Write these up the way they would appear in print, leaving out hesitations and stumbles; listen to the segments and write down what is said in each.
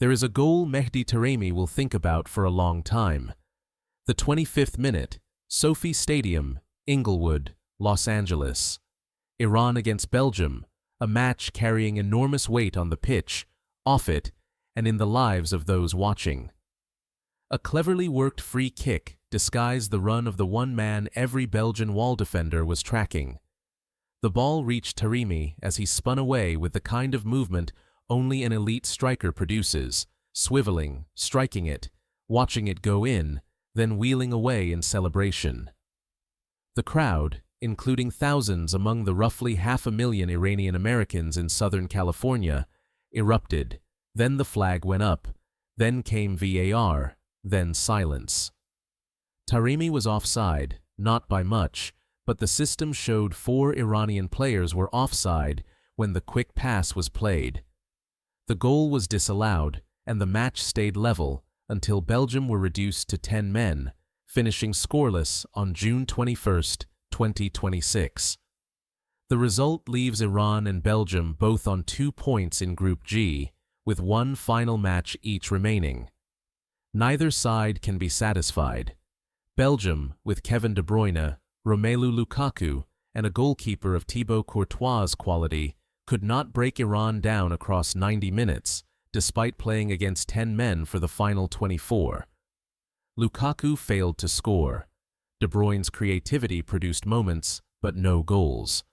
There is a goal Mehdi Taremi will think about for a long time. The 25th minute, Sophie Stadium, Inglewood, Los Angeles. Iran against Belgium, a match carrying enormous weight on the pitch, off it, and in the lives of those watching. A cleverly worked free kick disguised the run of the one man every Belgian wall defender was tracking. The ball reached Taremi as he spun away with the kind of movement only an elite striker produces, swiveling, striking it, watching it go in, then wheeling away in celebration. The crowd, including thousands among the roughly 500,000 Iranian Americans in Southern California, erupted. Then the flag went up, then came VAR, then silence. Taremi was offside, not by much, but the system showed 4 Iranian players were offside when the quick pass was played. The goal was disallowed, and the match stayed level until Belgium were reduced to 10 men, finishing scoreless on June 21, 2026. The result leaves Iran and Belgium both on 2 points in Group G, with one final match each remaining. Neither side can be satisfied. Belgium, with Kevin De Bruyne, Romelu Lukaku, and a goalkeeper of Thibaut Courtois' quality, could not break Iran down across 90 minutes, despite playing against 10 men for the final 24. Lukaku failed to score. De Bruyne's creativity produced moments, but no goals.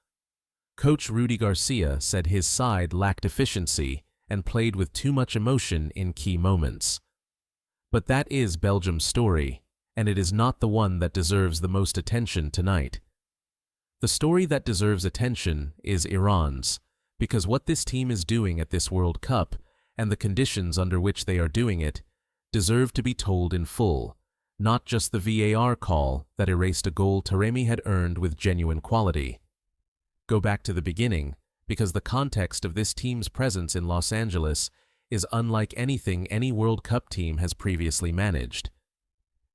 Coach Rudy Garcia said his side lacked efficiency and played with too much emotion in key moments. But that is Belgium's story, and it is not the one that deserves the most attention tonight. The story that deserves attention is Iran's, because what this team is doing at this World Cup and the conditions under which they are doing it deserve to be told in full, not just the VAR call that erased a goal Taremi had earned with genuine quality. Go back to the beginning, because the context of this team's presence in Los Angeles is unlike anything any World Cup team has previously managed.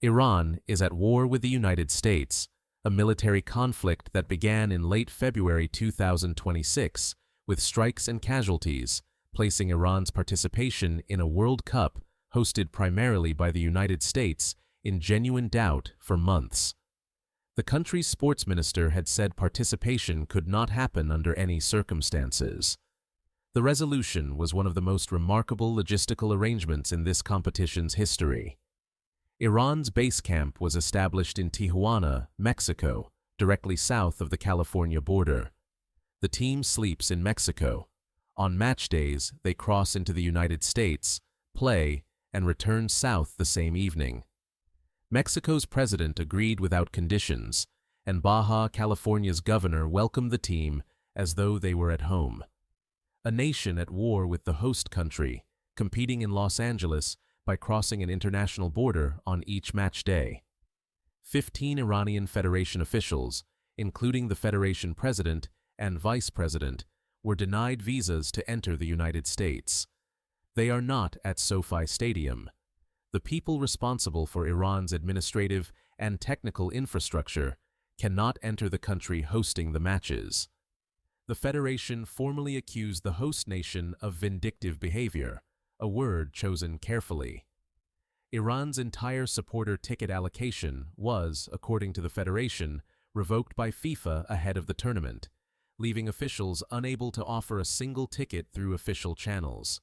Iran is at war with the United States, a military conflict that began in late February 2026 with strikes and casualties, placing Iran's participation in a World Cup hosted primarily by the United States in genuine doubt for months. The country's sports minister had said participation could not happen under any circumstances. The resolution was one of the most remarkable logistical arrangements in this competition's history. Iran's base camp was established in Tijuana, Mexico, directly south of the California border. The team sleeps in Mexico. On match days, they cross into the United States, play, and return south the same evening. Mexico's president agreed without conditions, and Baja California's governor welcomed the team as though they were at home. A nation at war with the host country, competing in Los Angeles by crossing an international border on each match day. 15 Iranian Federation officials, including the Federation president and vice president, were denied visas to enter the United States. They are not at SoFi Stadium. The people responsible for Iran's administrative and technical infrastructure cannot enter the country hosting the matches. The Federation formally accused the host nation of vindictive behavior, a word chosen carefully. Iran's entire supporter ticket allocation was, according to the Federation, revoked by FIFA ahead of the tournament, leaving officials unable to offer a single ticket through official channels.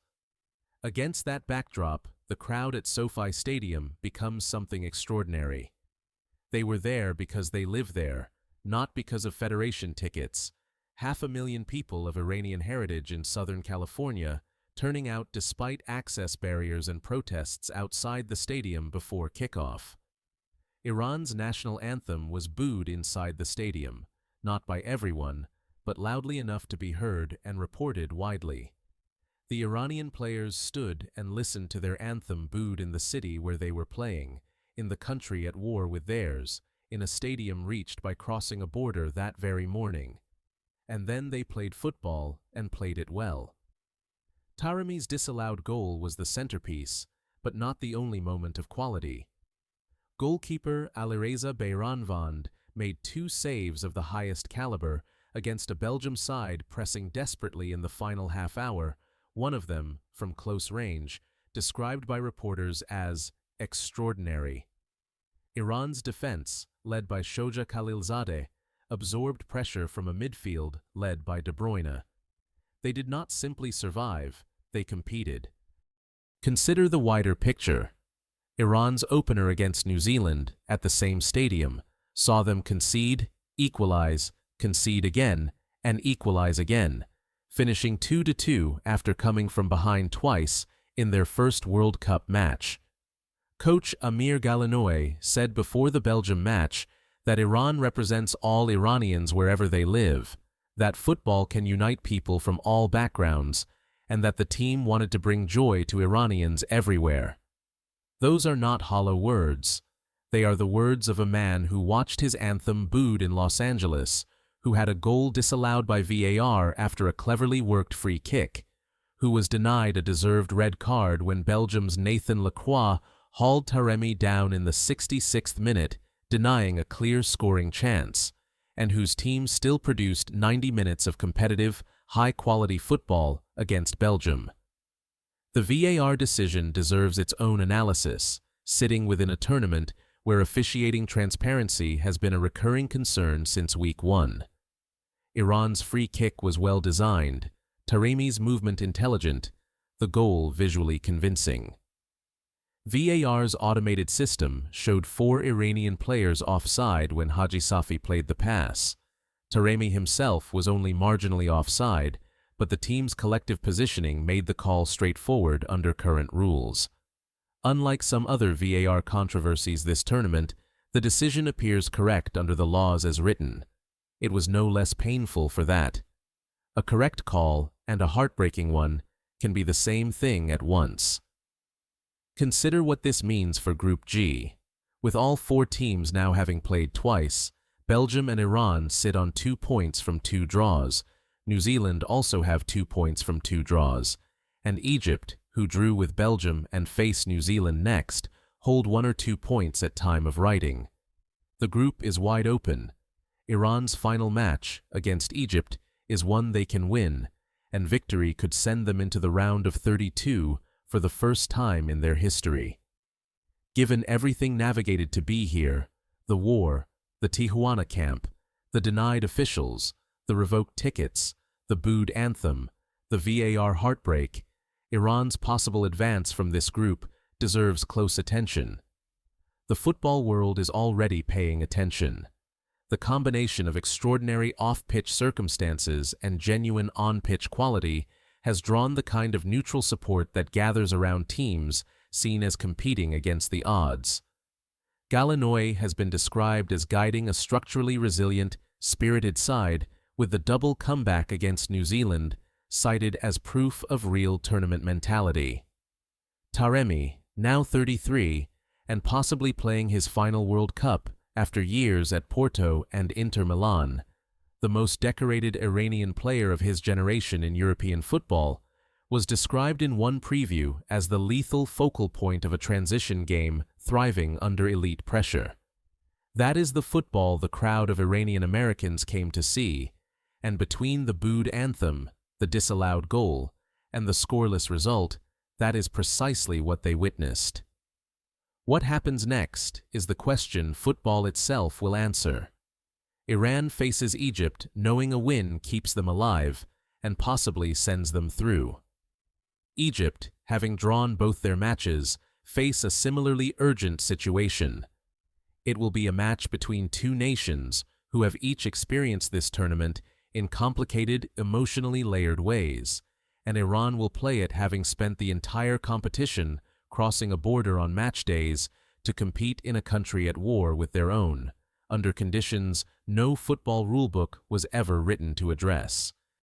Against that backdrop, the crowd at SoFi Stadium becomes something extraordinary. They were there because they live there, not because of Federation tickets. 500,000 people of Iranian heritage in Southern California turning out despite access barriers and protests outside the stadium before kickoff. Iran's national anthem was booed inside the stadium, not by everyone, but loudly enough to be heard and reported widely. The Iranian players stood and listened to their anthem booed in the city where they were playing, in the country at war with theirs, in a stadium reached by crossing a border that very morning. And then they played football and played it well. Taremi's disallowed goal was the centerpiece, but not the only moment of quality. Goalkeeper Alireza Bayranvand made 2 saves of the highest caliber against a Belgium side pressing desperately in the final half hour, one of them, from close range, described by reporters as extraordinary. Iran's defense, led by Shoja Khalilzadeh, absorbed pressure from a midfield led by De Bruyne. They did not simply survive, they competed. Consider the wider picture. Iran's opener against New Zealand at the same stadium saw them concede, equalize, concede again, and equalize again, finishing 2-2 after coming from behind twice in their first World Cup match. Coach Amir Galanoy said before the Belgium match that Iran represents all Iranians wherever they live, that football can unite people from all backgrounds, and that the team wanted to bring joy to Iranians everywhere. Those are not hollow words. They are the words of a man who watched his anthem booed in Los Angeles, who had a goal disallowed by VAR after a cleverly worked free kick, who was denied a deserved red card when Belgium's Nathan Lacroix hauled Taremi down in the 66th minute, denying a clear scoring chance, and whose team still produced 90 minutes of competitive, high-quality football against Belgium. The VAR decision deserves its own analysis, sitting within a tournament where officiating transparency has been a recurring concern since week 1. Iran's free kick was well designed, Taremi's movement intelligent, the goal visually convincing. VAR's automated system showed 4 Iranian players offside when Haji Safi played the pass. Taremi himself was only marginally offside, but the team's collective positioning made the call straightforward under current rules. Unlike some other VAR controversies this tournament, the decision appears correct under the laws as written. It was no less painful for that. A correct call and a heartbreaking one can be the same thing at once. Consider what this means for Group G. With all 4 teams now having played twice, Belgium and Iran sit on 2 points from 2 draws. New Zealand also have 2 points from 2 draws, and Egypt, who drew with Belgium and face New Zealand next, hold 1 or 2 points at time of writing. The group is wide open. Iran's final match against Egypt is one they can win, and victory could send them into the round of 32 for the first time in their history. Given everything navigated to be here, the war, the Tijuana camp, the denied officials, the revoked tickets, the booed anthem, the VAR heartbreak, Iran's possible advance from this group deserves close attention. The football world is already paying attention. The combination of extraordinary off-pitch circumstances and genuine on-pitch quality has drawn the kind of neutral support that gathers around teams seen as competing against the odds. Galanoy has been described as guiding a structurally resilient, spirited side with the double comeback against New Zealand cited as proof of real tournament mentality. Taremi, now 33, and possibly playing his final World Cup after years at Porto and Inter Milan, the most decorated Iranian player of his generation in European football, was described in one preview as the lethal focal point of a transition game thriving under elite pressure. That is the football the crowd of Iranian Americans came to see, and between the booed anthem, the disallowed goal, and the scoreless result, that is precisely what they witnessed. What happens next is the question football itself will answer. Iran faces Egypt knowing a win keeps them alive and possibly sends them through. Egypt, having drawn both their matches, face a similarly urgent situation. It will be a match between 2 nations who have each experienced this tournament in complicated, emotionally layered ways, and Iran will play it having spent the entire competition crossing a border on match days to compete in a country at war with their own, under conditions no football rulebook was ever written to address.